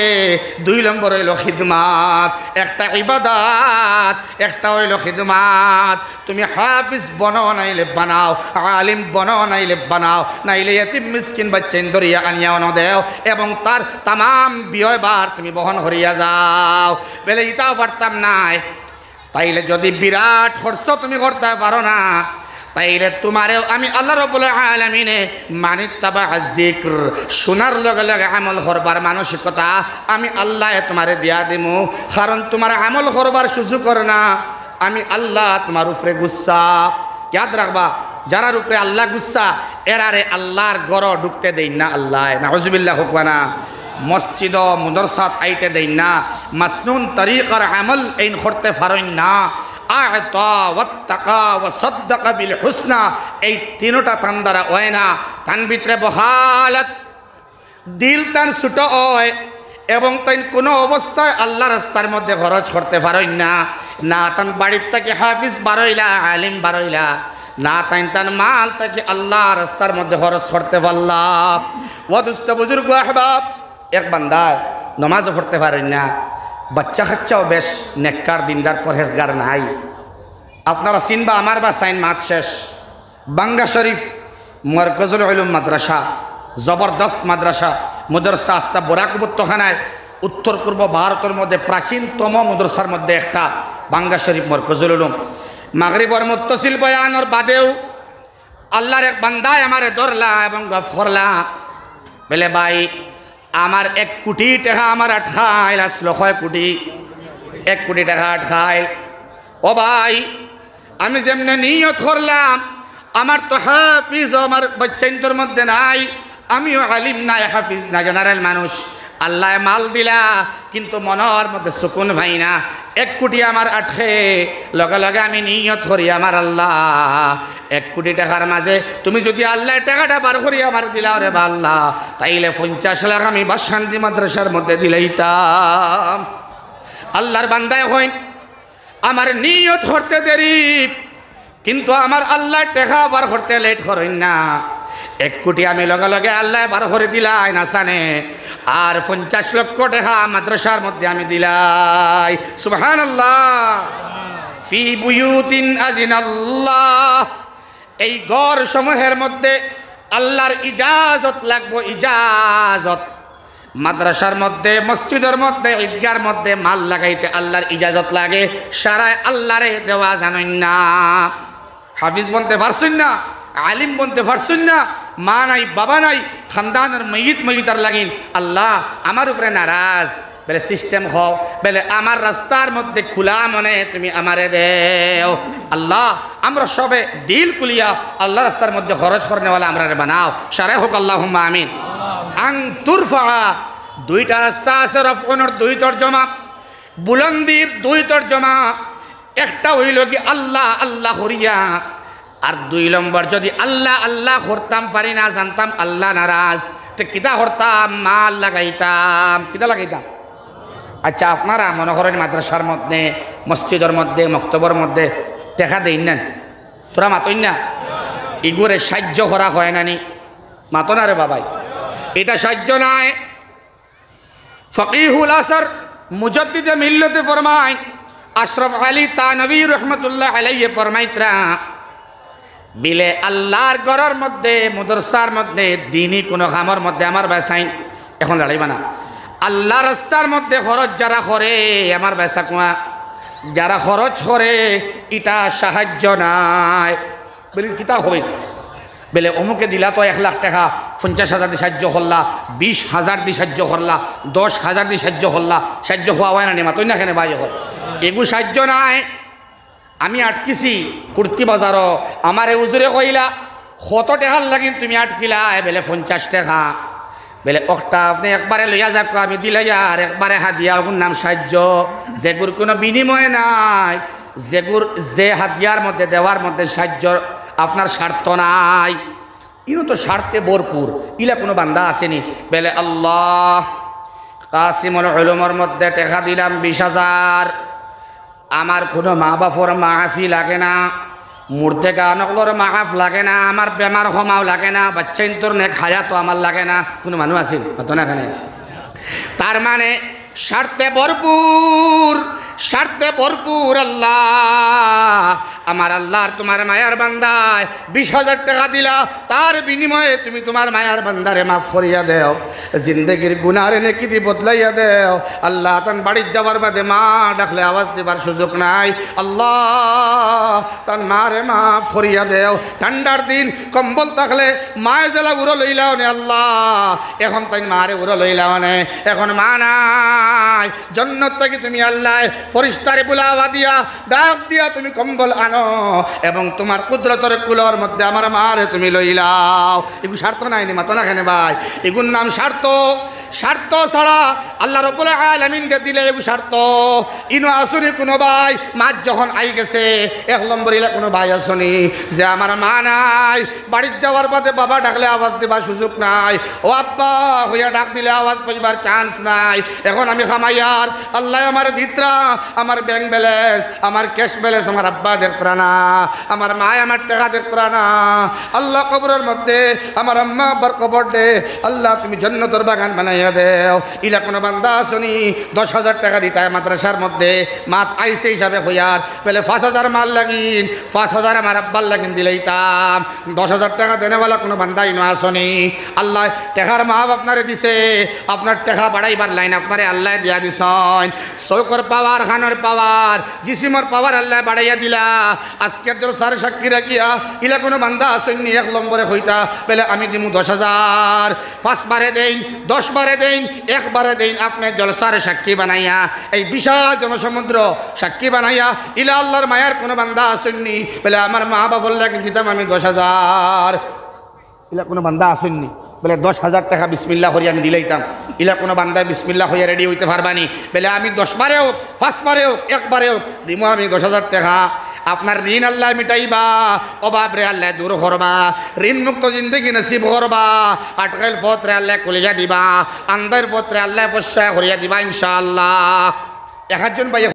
২ নম্বর হইল খিদমাত, একটা ইবাদাত, একটা হইল খিদমাত। তুমি হাফিজ বনাও নাইলে বানাও, আলিম বনাও নাইলে বানাও, নাইলে এতিম মিসকিন বাচ্চা দরিয়া আনিয়াও ন দেও এবং তার তাম বিয়বার তুমি বহন করিয়া যাও। বেলে ইটাও পারতাম নাই, তাইলে যদি বিরাট খরচ তুমি করতে পারো না, তাইলে তোমারেও আমি আল্লাহ রাব্বুল আলামিনে মানিত্তাবা যিকর, শোনার লগে লগে আমল করবার মানসিকতা আমি আল্লাহ তোমারে দিয়া দিমু। কারণ তোমার আমল করবার সুযোগ করে না, আমি আল্লাহ তোমার উপরে গুচ্ছা। ইয়াদ রাখবা, যারার উপরে আল্লাহ গুচ্ছা এরারে আল্লাহর ঘর ঢুকতে দেই না আল্লাহ। নাউজুবিল্লাহ হোক না। মসজিদ মুদরসাত আইতে দেই না, মাসনুন তরিকার আমল এইন করতে পারেন না। আ'তা ওয়াত্তাকা ওয়াসাদ্দাকা বিল হুসনা, এই ৩টা তান দ্বারা হয় না। তান ভিতরে বহালত, দিল তান ছোট হয় এবং তাই কোনো অবস্থায় আল্লাহ রাস্তার মধ্যে খরচ করতে পারেন না। না তান বাড়ির থেকে হাফিজ বারইলা, আলিম বারইলা, না তান মাল থেকে আল্লাহ রাস্তার মধ্যে খরচ করতে পারলাম। ও দুস্থ বুজুর্গ আহবাব, এক বান্দায় নমাজও পড়তে পারেন না, বাচ্চা কাচ্চাও বেশ নেককার দিনদার পরহেজগার নাই। আপনারা চিনবা আমার বা সাইন মাত শেষ বাঙ্গা শরীফ মারকাজুল উলুম মাদ্রাসা, জবরদস্ত মাদ্রাসা, মুদরসা আস্তা বরাক উপত্যকানায় উত্তর পূর্ব ভারতের মধ্যে প্রাচীনতম মুদরসার মধ্যে একটা বাঙ্গা শরীফ মারকাজুল উলুম। মাগরিবর মুত্তাসিল বয়ানোর বাদেও আল্লাহর এক বান্দায় আমারে ধরলা এবং গফ করলা। বলে ভাই আমার ১ কোটি টাকা আমার আটখাইল আসলো, ৬ কোটি, ১ কোটি টাকা আটখাইল। ও ভাই আমি যেমনি নিয়ত করলাম, আমার তো হাফিজ আমার বাচ্চাইন্তর মধ্যে নাই, আমিও আলিম নাই, হাফিজ না, জেনারেল মানুষ। আল্লাহ মাল দিলা কিন্তু মনের মধ্যে সুকুন ভাই না। ১ কোটি আমার আটকে, লগে লগে আমি নিয়ত করি আমার আল্লাহ ১ কোটি টাকার মাঝে তুমি যদি আল্লাহ টাকাটা বার করি আমার দিলা রে বা আল্লাহ, তাইলে ৫০ লাখ আমি বাসকান্দি মাদ্রাসার মধ্যে দিলাইতাম। আল্লাহর বান্দায় হইন, আমার নিয়ত করতে দেরি কিন্তু আমার আল্লাহ টাকা বার করতে লেট করেন না। ১ কোটি আমি লগে লগে আল্লাহ বার করে দিলাই না সানে, আর ৫০ লক্ষ টাকা মাদ্রাসার মধ্যে আমি দিলাই। সুবহানাল্লাহ। ফি বুয়ুতিন আযিনাল্লাহ, এই ঘর সমূহের মধ্যে আল্লাহর ইজাজত লাগবো, ইজাজত। মাদ্রাসার মধ্যে, মসজিদের মধ্যে, ঈদগার মধ্যে মাল লাগাইতে আল্লাহর ইজাজত লাগে, সারায় আল্লাহরে দেওয়া জানেন না। হাফিজ বলতে পারছেন না, আলিম বলতে পারছেন না, মা নাই বাবা নাই খানদানের ময়িতার লাগিন আল্লাহ আমার উপরে নারাজ বেলে সিস্টেম হও বেলে আমার রাস্তার মধ্যে খোলা মনে তুমি আমারে দেও আল্লাহ আমরা সবে দিল কুলিয়া আল্লাহ রাস্তার মধ্যে খরচ করনেওয়ালা আমরা বানাও সারে হোক আল্লাহুম্মা আমিন। আং তুরফা দুইটা রাস্তা আছে রফনের দুই তর্জমা, বুলন্দির দুই তর্জমা। একটা হইল কি আল্লাহ আল্লাহ করিয়া, আর 2 নম্বর যদি আল্লাহ আল্লাহ করতাম পারি না জানতাম আল্লাহ নারাজ তো কিতা করতাম মাল লাগাইতাম কিতা লাগাইতাম। আচ্ছা আপনারা মনে করেন মাদ্রাসার মধ্যে মসজিদের মধ্যে মক্তবর মধ্যে টেকা দেই না, তোরা মাতই না, ইগুরে সাহায্য করা হয় নানি মাতো না রে বাবাই, এটা সাহায্য নাই। ফকিহুল আসর মুজাদ্দিদে মিল্লতে ফরমায় আশরাফ আলী তানভী রহমতুল্লাহ আলাইহি ফরমাইতরা বিলে আল্লাহর ঘরের মধ্যে মাদ্রাসার মধ্যে দিনই কোনো কামের মধ্যে আমার বেসাইন এখন দাঁড়াইবা না, আল্লাহ রাস্তার মধ্যে খরচ যারা করে আমার বেসা কুয়া যারা খরচ করে এটা সাহায্য নাই বলি কিতা হবে বেলে অমুকে দিলা তো 1 লাখ টাকা 50,000 দিয়ে সাহায্য করলা, 20,000 দিয়ে সাহায্য করলা, 10,000 দিয়ে সাহায্য করলা, সাহায্য হওয়া হয় না নেমা তুই না কেন ভাই হল এগু সাহায্য নাই। আমি আটকিছি কুর্তি বাজারও আমার উজুরে কইলা 100 টাকার লাগিন তুমি আটকিলা বেলে 50 টাকা বেলে একটা আপনি একবারে লইয়া যাক আমি দিলাই আর একবারে হাদিয়া ওর নাম সাহায্য, যেগুর কোনো বিনিময় নাই, যেগুর যে হাদিয়ার মধ্যে দেওয়ার মধ্যে সাহায্য আপনার স্বার্থ নাই, ইনো তো স্বার্থে ভরপুর, ইলা কোনো বান্দা আসেনি বেলে আল্লাহ কাসিমুল উলুমের মধ্যে টাকা দিলাম 20,000, আমার কোনো মা বাপর মাহফি লাগে না, মুর্দে গানকলোর মাহাফ লাগে না, আমার বেমার হমাও লাগে না, বাচ্চা ইন্তর নে খায়া তো আমার লাগে না, কোনো মানুষ আছিল হতো না এখানে। তার মানে স্বার্থে ভরপুর, স্বার্থে ভরপুর আল্লাহ আমার আল্লাহর তোমার মায়ার বান্দায় 20,000 টাকা দিলা, তার বিনিময়ে তুমি তোমার মায়ার বান্দারে মাফ করিয়া দেও, জিন্দগির গুনারে নেকি দি বদলাইয়া দেও আল্লাহ। তান বাড়ির যাবার বাদে মা ডাকলে আওয়াজ দেবার সুযোগ নাই, আল্লাহ তার মারে মাফ করিয়া দেও। ঠান্ডার দিন কম্বল থাকলে মায়ে জেলা উড়ো লইলাও নে আল্লাহ, এখন তাই মারে উড়ো লইলাও নে, এখন মা নাই, জন্নত থেকে তুমি আল্লাহ ফরিস্তারে বুলাওয়া দিয়া ডাক দিয়া তুমি কম্বল আনো এবং তোমার কুদরতের কুলোর মধ্যে আমার মারে তুমি লইলাও। এগুলো স্বার্থ নাই নি মাতো না কেন ভাই, এগুলোর নাম স্বার্থ। স্বার্থ ছাড়া আল্লাহ রাব্বুল আলামিনকে দিলে এগুলো স্বার্থ। ইনো আসুনি কোনো ভাই মাছ যখন আই গেছে 1 নম্বরিলা কোনো ভাই আসুনি যে আমার মা নাই, বাড়ির যাওয়ার পথে বাবা ডাকলে আওয়াজ দেবার সুযোগ নাই, ও আব্বা হইয়া ডাক দিলে আওয়াজ পাইবার চান্স নাই। এখন আমি খামাইয়ার আল্লাহ আমার দিত্রা, আমার ব্যাংক ব্যালেন্স, আমার ক্যাশ ব্যালেন্স আমার আব্বা দেখতরা না, আমার মায় আমার টাকা দেখতরা না। আল্লাহ কবরের মধ্যে আমার আম্মা আব্বার কবর দে আল্লাহ, তুমি জান্নাতের বাগান বানাইয়া দেও। ইলা কোনো বান্দা আসনি 10,000 টাকা দিতায় মাদ্রাসার মধ্যে মাত আইসে হিসাবে হইয়ার পেলে 5,000 মাল লাগিন, 5,000 আমার আব্বার লাগিন দিলেইতাম, 10,000 টাকা দেনেওয়ালা কোনো বান্দাই ন আসনি। আল্লাহ টাকার মাপ আপনারে দিছে, আপনার টাকা বাড়াইবার লাইন আপনারে আল্লাহ দিয়া দিছেন, চৌকর পাওয়ার খানোর পাওয়ার জিসিমর পাওয়ার আল্লাহ বাড়াইয়া দিলা। আজকের জলসার সাক্ষী রাখিয়া ইলা কোনো বান্দা আসেননি 1 নম্বরে হইতা বেলে আমি দিমু 10,000, 5 বারে দেন, 10 বারে দেন, 1 বারে দেন, আপনি জলসার সাক্ষী বানাইয়া এই বিশাল জনসমুদ্র সাক্ষী বানাইয়া ইলা আল্লাহর মায়ার কোনো বান্দা আসেননি বেলে আমার মা বাবা লাগে দিতাম আমি 10,000। ইলা কোনো বান্দা আসেননি বলে 10,000 টাকা বিসমিল্লাহ করি আমি দিলাইতাম, ইলা কোনো বান্দায় বিসমিল্লাহ হইয়া রেডি হইতে পারবানি বলে আমি 10 বারে হোক 5 বারে হোক 1 বারে হোক দিমু আমি 10,000 টাকা। আপনার ঋণ আল্লাহ মিটাইবা, অভাব রে আল্লাহ দূর করবা, ঋণ মুক্ত জিন্দগি নসিব করবা, আটকাইল পথরে আল্লাহ খুলিয়া দিবা, আন্দার পথরে আল্লাহ পশ্চয় করিয়া দিবা ইনশাআল্লাহ। 1 জন ভাই